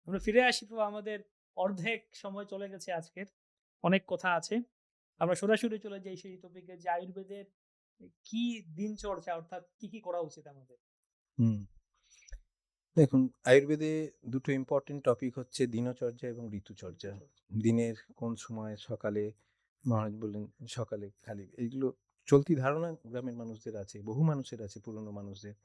আমরা ফিরে আসি তো আমাদের অর্ধেক সময় চলে গেছে আজকের। অনেক কথা আছে। আমরা সরাসরি চলে যাই সেই টপিকে যে আয়ুর্বেদের কি দিনচর্চা অর্থাৎ কি করা উচিত আমাদের? হুম। দেখুন, আয়ুর্বেদে দুটো ইম্পোর্টেন্ট টপিক হচ্ছে দিনচর্যা এবং ঋতুচর্যা। ঋতুচর্চা। দিনের কোন সময় সকালে মহারাজ বললেন সকালে খালি এইগুলো চলতি ধারণা গ্রামের মানুষদের আছে, বহু মানুষের আছে, পুরনো মানুষদের।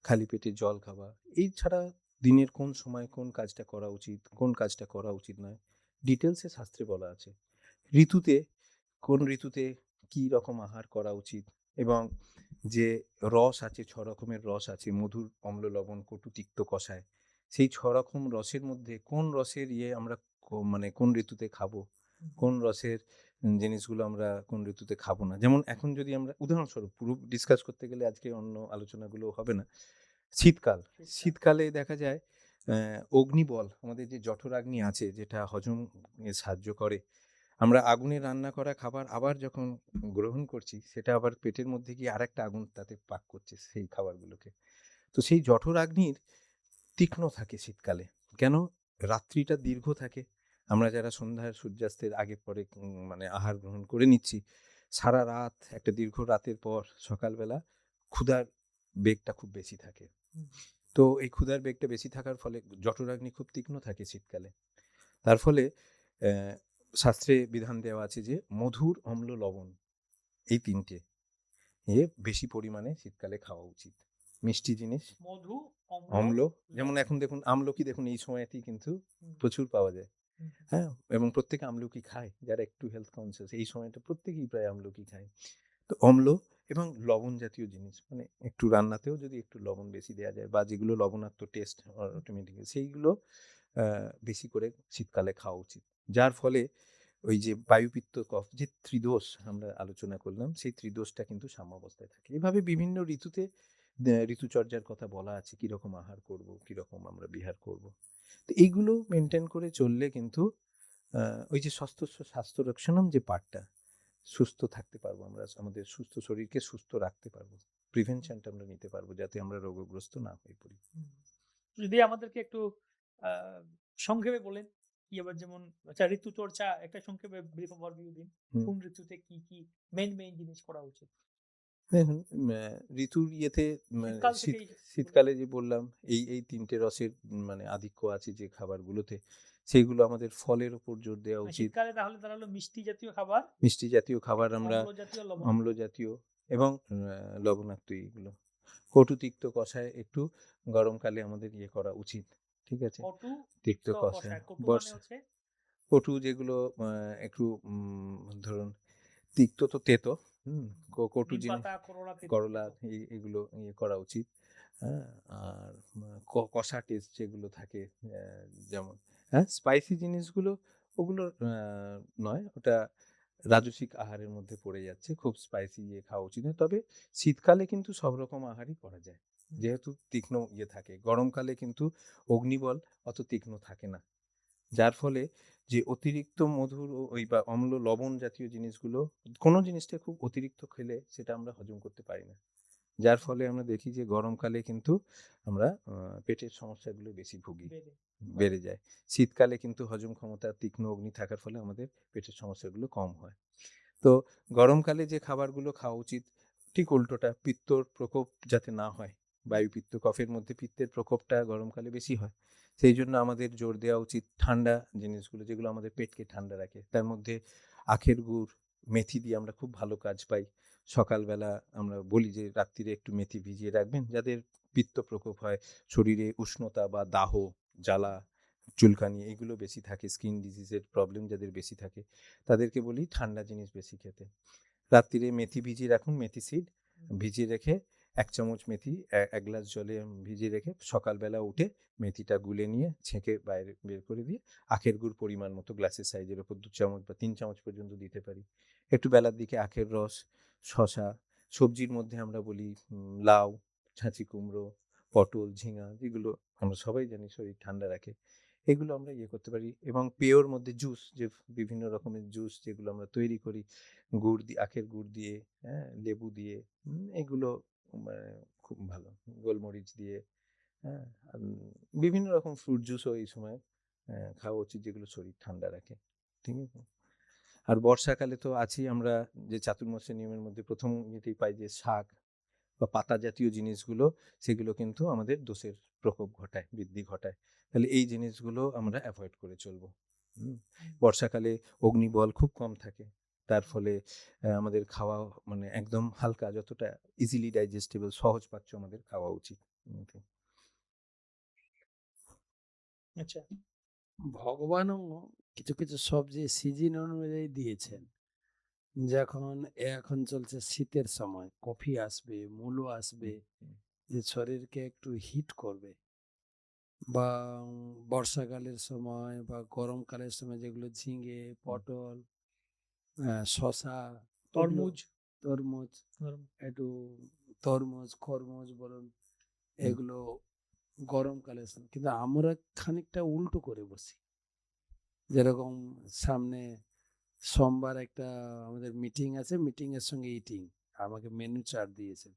খালি পেটে জল খাওয়া। এই ছাড়া দিনের কোন সময় কোন কাজটা করা উচিত, কোন কাজটা করা উচিত নয়, ডিটেইলসে শাস্ত্রে বলা আছে। ঋতুতে কোন ঋতুতে কি রকম আহার করা উচিত এবং যে রস আছে, ৬ রকমের রস আছে, মধুর, অম্ল, লবণ, কটু, তিক্ত, কষায়। সেই ৬ রকম রসের মধ্যে কোন রসের আমরা মানে কোন ঋতুতে খাবো, হুম, হুম। কোন রসের জিনিসগুলো আমরা কোন ঋতুতে খাবো না। যেমন এখন যদি আমরা উদাহরণস্বরূপ পুরো ডিসকাস করতে গেলে আজকে অন্য আলোচনাগুলো হবে না। শীতকাল, শীতকাল। শীতকালে দেখা যায় অগ্নিবল আমাদের যে জঠরাগ্নি আছে যেটা হজম সাহায্য করে। আমরা আগুনে রান্না করা খাবার আবার যখন গ্রহণ করছি সেটা আবার পেটের মধ্যে গিয়ে আরেকটা আগুন তাতে পাক করছে সেই খাবারগুলোকে। তো সেই জঠরাগ্নির তীক্ষ্ণ থাকে শীতকালে। কেন? রাত্রিটা দীর্ঘ থাকে। আমরা যারা সন্ধ্যার সূর্যাস্তের আগে পরে মানে আহার গ্রহণ করে নিচ্ছি, সারারাত একটা দীর্ঘ রাতের পর সকালবেলা ক্ষুধার বেগটা খুব বেশি থাকে। হুম, তো এই ক্ষুধার বেগটা বেশি থাকার ফলে জঠরাগ্নি খুব তীক্ষ্ণ থাকে শীতকালে। তার ফলে অ্যা শাস্ত্রে বিধান দেওয়া আছে যে মধুর, অম্ল, লবণ এই ৩ টে বেশি পরিমাণে শীতকালে খাওয়া উচিত। মিষ্টি জিনিস, মধু, অম্ল, অম্ল, যেমন লবণ। এখন দেখুন আমলকি দেখুন এই সময়তেই কিন্তু হুম, প্রচুর পাওয়া যায়। হুম, হ্যাঁ? এবং প্রত্যেকে আমলকি খায়। যারা একটু হেলথ কনসিয়াস এই সময়টা প্রত্যেকেই প্রায় আমলকি খায়। তো অম্ল এবং লবণ জাতীয় জিনিস মানে একটু রান্নাতেও যদি একটু লবণ বেশি দেয়া যায় বা যেগুলো লবণাক্ত টেস্ট হুম, অটোমেটিক্যালি সেইগুলো বেশি করে শীতকালে খাওয়া উচিত। যার ফলে ওই যে বায়ু, পিত্ত, কফ যে ত্রিদোষ আমরা আলোচনা করলাম, সেই ত্রিদোষটা কিন্তু সাম্যাবস্থায় থাকে। এভাবে বিভিন্ন ঋতুতে ঋতুচর্যার কথা বলা আছে। কিরকম আহার করব, কিরকম আমরা বিহার করব। তো এইগুলো মেইনটেইন করে চললে কিন্তু আ ওই যে স্বাস্থ্য রক্ষণম যে পার্টটা, সুস্থ থাকতে পারবো আমরা। আমাদের সুস্থ শরীরকে সুস্থ রাখতে পারবো। হুম, প্রিভেনশনটা আমরা নিতে পারবো যাতে আমরা রোগগ্রস্ত না হয়ে পড়ি। হুম। যদি আমাদেরকে একটু আ সংক্ষেপে বলেন, কি আবার যেমন আচ্ছা ঋতুচর্চা একটা সংক্ষেপে ব্রিফ ওভারভিউ দিন। হুম। কোন ঋতুতে কি মেইন জিনিস করা উচিত? দেখুন, ঋতুর ইয়েতে শীতকাল শীত থেকেই বলুন। শীতকালে যে বললাম এই ৩ টে রসের মানে আধিক্য আছে যে খাবারগুলোতে, সেইগুলো আমাদের ফলের উপর জোর দেওয়া উচিত। শীতকালে তাহলে দাঁড়ালো মিষ্টি জাতীয় খাবার, মিষ্টি জাতীয় খাবার একটু আমরা অম্ল জাতীয়, অম্ল লবণাক্ত। জাতীয় এবং লবণাক্ত এইগুলো। কটু তিক্ত কষায় একটু গরমকালে আমাদের ইয়ে করা উচিত। ঠিক আছে? কটু, তিক্ত তিক্ত, কষায় কষায়। কটু মানে বর্ষা হচ্ছে কটু যেগুলো একটু ধরুন তিক্ত তো তেতো, হুম? কটু জিনিস নিমপাতা, করলা, করলা তেতো। এগুলো ইয়ে করা উচিত। হ্যাঁ? আর কষা টেস্ট যেগুলো থাকে যেমন হ্যাঁ, স্পাইসি জিনিসগুলো ওগুলো নয়। ওটা রাজসিক আহারের মধ্যে পড়ে যাচ্ছে। খুব স্পাইসি ইয়ে খাওয়া উচিত নয়। তবে শীতকালে কিন্তু সব রকম আহারই করা যায়। হুম, যেহেতু তীক্ষ্ণ ইয়ে থাকে। গরমকালে কিন্তু অগ্নিবল অত তীক্ষ্ণ থাকে না। যার ফলে যে অতিরিক্ত মধুর ওই বা অম্ল লবণ জাতীয় জিনিসগুলো কোনো জিনিসটা খুব অতিরিক্ত খেলে সেটা আমরা হজম করতে পারি না। যার হুম, ফলে আমরা দেখি যে গরমকালে কিন্তু আমরা পেটের সমস্যাগুলো বেশি ভুগি, বেড়ে বেড়ে যায়। শীতকালে কিন্তু হজম ক্ষমতা তীক্ষ্ণ অগ্নি থাকার ফলে আমাদের পেটের সমস্যাগুলো কম হয়। তো গরমকালে যে খাবারগুলো খাওয়া উচিত ঠিক উল্টোটা, পিত্তর প্রকোপ যাতে না হয়। হুম, বায়ু, পিত্ত, কফের মধ্যে পিত্তের প্রকোপটা গরমকালে বেশি হয়। সেইজন্য আমাদের জোর দেওয়া উচিত ঠান্ডা জিনিসগুলো যেগুলো আমাদের পেটকে ঠান্ডা রাখে। তার মধ্যে আখের গুড়, মেথি দিয়ে আমরা খুব ভালো কাজ পাই। সকালবেলা আমরা বলি যে রাত্তিরে একটু মেথি ভিজিয়ে রাখবেন। যাদের পিত্ত প্রকোপ হয়, শরীরে উষ্ণতা বা দাহ, জ্বালা, চুলকানি এগুলো বেশি থাকে, স্কিন ডিজিজের প্রবলেম যাদের বেশি থাকে, তাদেরকে বলি ঠান্ডা জিনিস বেশি খেতে। রাত্তিরে মেথি ভিজিয়ে রাখুন, মেথি সিড হুম, ভিজিয়ে রেখে ১ চামচ মেথি ১ গ্লাস জলে ভিজিয়ে রেখে সকালবেলা উঠে মেথিটা গুলে নিয়ে ছেঁকে বাইরে বের করে দিয়ে আখের গুড় পরিমাণ মতো গ্লাসের সাইজের উপর ২ চামচ বা ৩ চামচ পর্যন্ত দিতে পারি। একটু বেলার দিকে আখের রস, শসা, সবজির মধ্যে আমরা বলি লাউ, ছাঁচি কুমড়ো, পটল, ঝিঙা যেগুলো আমরা সবাই জানি শরীর ঠান্ডা রাখে। এগুলো আমরা ইয়ে করতে পারি এবং পেয়র মধ্যে জুস যে বিভিন্ন রকমের জুস যেগুলো আমরা তৈরি করি গুড় দিয়ে আখের গুড় দিয়ে, হ্যাঁ? লেবু দিয়ে এগুলো মানে খুব ভালো। গোলমরিচ দিয়ে, হ্যাঁ? বিভিন্ন রকম ফ্রুট জুসও এই সময় খাওয়া উচিত, যেগুলো শরীর ঠান্ডা রাখে। ঠিক আছে। আর বর্ষাকালে তো আছেই, আমরা যে চাতুর্মাস্য নিয়মের মধ্যে প্রথম যেটাই পাই যে শাক বা পাতা জাতীয় জিনিসগুলো, সেগুলো কিন্তু আমাদের দোষের প্রকোপ ঘটায়, বৃদ্ধি ঘটায়। তাহলে এই জিনিসগুলো আমরা অ্যাভয়েড করে চলবো। বর্ষাকালে অগ্নিবল খুব কম থাকে, তার ফলে আমাদের খাওয়া মানে একদম হালকা, যতটা ইজিলি ডাইজেস্টেবল, সহজ পাচ্য আমাদের খাওয়া উচিত। আচ্ছা। ভগবানও কিছু কিছু সবজি সিজন অনুযায়ী দিয়েছেন। যখন এখন চলছে শীতের সময়, কফি আসবে, মূলো আসবে, যে শরীরকে একটু হিট করবে, বা বর্ষাকালের সময় বা গরমকালের সময় যেগুলো ঝিঙে, পটল, শশা, তরমুজ। তরমুজ, একটু তরমুজ, খরমুজ বলুন, এগুলো গরমকালের সময়। কিন্তু আমরা খানিকটা উল্টো করে বসি। যেরকম সামনে সোমবার একটা আমাদের মিটিং আছে, মিটিং এর সঙ্গে ইটিং, আমাকে মেনু চার্ট দিয়েছে,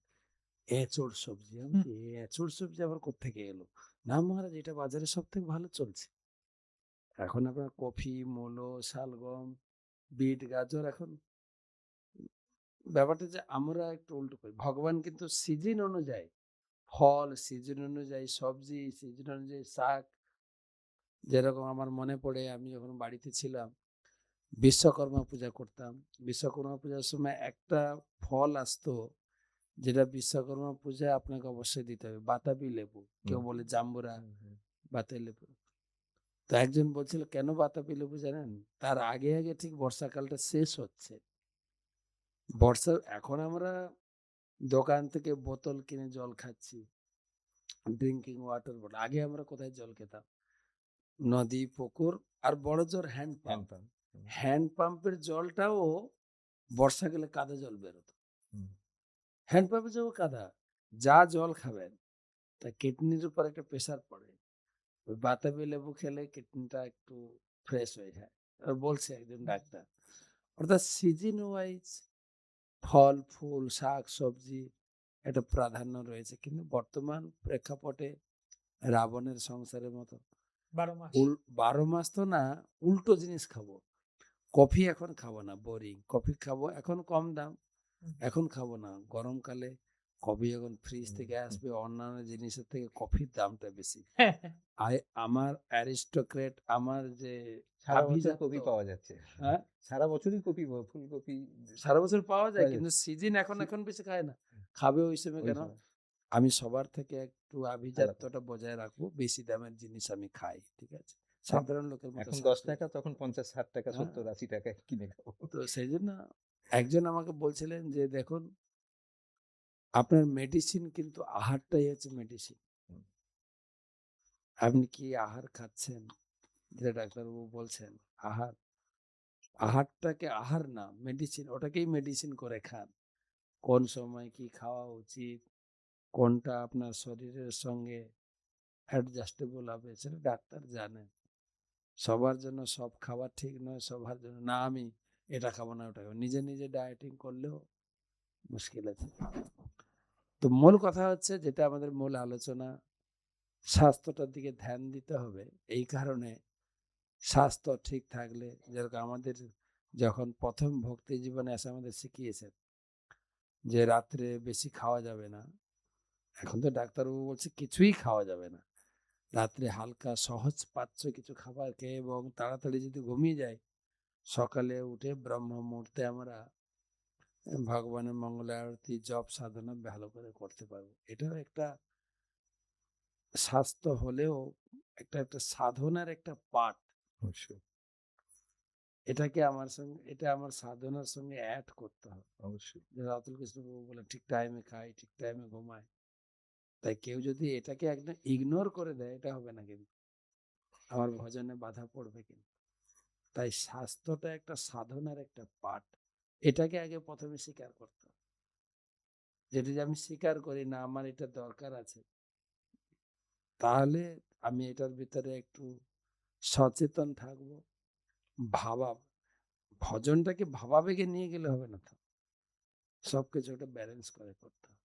এঁচড় সবজি। আমি বলছি, এঁচড় সবজি আবার কোত্থেকে এলো? না মহারাজ, এটা বাজারে সব থেকে ভালো চলছে। এখন আপনার কফি, মূলো, শালগম, বিট, গাজর, এখন ব্যাপারটা যে আমরা একটু উল্টো করি। ভগবান কিন্তু সিজন অনুযায়ী ফল, সিজন অনুযায়ী সবজি, সিজন অনুযায়ী শাক। যেরকম আমার মনে পড়ে, আমি যখন বাড়িতে ছিলাম, বিশ্বকর্মা পূজা করতাম। বিশ্বকর্মা পূজার সময় একটা ফল আসতো, যেটা বিশ্বকর্মা পূজায় আপনাকে অবশ্যই দিতে হবে, বাতাবি লেবু, কেউ বলে জাম্বুরা, বাতাবি লেবু। তো একজন বলছিল, কেন বাতাবি লেবু জানেন? তার আগে আগে ঠিক বর্ষাকালটা শেষ হচ্ছে। এখন আমরা দোকান থেকে বোতল কিনে জল খাচ্ছি, ড্রিঙ্কিং ওয়াটার বটল। আগে আমরা কোথায় জল খেতাম? নদী, পুকুর, আর বড় জোর হ্যান্ড পাম্প। হ্যান্ড পাম্পের জলটাও বর্ষাকালে কাদা জল বেরোতো। হ্যান্ড পাম্পের জল কাদা, যা জল খাবেন তা কিডনির উপর একটা প্রেশার পড়ে। ওই বাতাবি লেবু খেলে কিডনিটা একটু ফ্রেশ হয়ে যায়, বলছে একজন ডাক্তার। অর্থাৎ সিজন ওয়াইজ ফল, ফুল, শাক, সবজি একটা প্রাধান্য রয়েছে। কিন্তু বর্তমান প্রেক্ষাপটে রাবণের সংসারের মতো 12 মাস। 12 মাস তো না, উল্টো জিনিস খাবো। কফি এখন খাবো না, বোরিং। কফি খাবো এখন কম দাম, এখন খাবো না। গরমকালে কফি যখন ফ্রিজ থেকে আসবে, অন্যান্য জিনিসের থেকে কফির দামটা বেশি। আমার অ্যারিস্টোক্রেট, আমার যে সারা বছর আভিজাত্য, কপি পাওয়া যাচ্ছে। হ্যাঁ, সারা বছরই কপি, ফুলকপি সারা বছর পাওয়া যায়, পাওয়া কিন্তু যাচ্ছে। সিজন এখন বেশি খায় না। খাবে ওই সময়। ওই কেন? সময় আমি সবার থেকে একটু আলাদা। আভিজাত্যটা বজায় রাখবো, বেশি দামের জিনিস আমি খাই, ঠিক আছে? সাধারণ লোকের মতো এখন 10 স্বাস্থ্য। টাকা, তখন 50, 60 টাকা, হ্যাঁ। 70, 80 টাকা কিনে খাবো। তো সেই জন্য একজন আমাকে বলছিলেন যে, দেখুন, আপনার মেডিসিন কিন্তু আহারটাই হচ্ছে মেডিসিন। হুম। আপনি কি আহার খাচ্ছেন, যেটা ডাক্তারবাবু বলছেন, আহারটাকে আহার না, মেডিসিন, ওটাকেই মেডিসিন করে খান। কোন সময় কি খাওয়া উচিত, কোনটা আপনার শরীরের সঙ্গে অ্যাডজাস্টেবল হবে, সেটা ডাক্তার জানেন। সবার জন্য সব খাবার ঠিক নয়, সবার জন্য না আমি এটা খাবো না ওটা খাবো। নিজে নিজে ডায়েটিং করলেও মুশকিল আছে। তো মূল কথা হচ্ছে, যেটা আমাদের মূল আলোচনা, স্বাস্থ্যটার দিকে ধ্যান দিতে হবে। এই কারণে স্বাস্থ্য ঠিক থাকলে, যেরকম আমাদের যখন প্রথম ভক্তি জীবনে এসে আমাদের শিখিয়েছেন যে রাত্রে বেশি খাওয়া যাবে না, এখন তো ডাক্তারবাবু বলছে কিছুই খাওয়া যাবে না। রাত্রে হালকা সহজ পাচ্য কিছু খাবার খেয়ে এবং তাড়াতাড়ি যদি ঘুমিয়ে যায়, সকালে উঠে ব্রহ্ম মুহূর্তে আমরা ভগবানের মঙ্গল আরতি, জপ, সাধনা ভালো করে করতে পারবো। এটাও একটা স্বাস্থ্য হলেও একটা সাধনার একটা পার্ট। অবশ্যই, এটা আমার সাধনার সঙ্গে অ্যাড করতে হবে। অবশ্যই। অতুল কৃষ্ণবাবু বলে, ঠিক টাইমে খাই, ঠিক টাইমে ঘুমাই। তাই কেউ যদি এটাকে একদম ইগনোর করে দেয়, এটা হবে না, কিন্তু আমার ভজনে বাধা পড়বে। কিন্তু তাই স্বাস্থ্যটা একটা সাধনার একটা পার্ট। এটাকে আগে প্রথমে স্বীকার করতে হবে। যেটা যে আমি স্বীকার করি না, আমার এটা দরকার আছে, তাহলে আমি এটার ভিতরে একটু সচেতন থাকবো। ভাবা ভজনটাকে ভাবাবেগে নিয়ে গেলে হবে না, তো সবকিছু একটা ব্যালেন্স করে করতে হবে।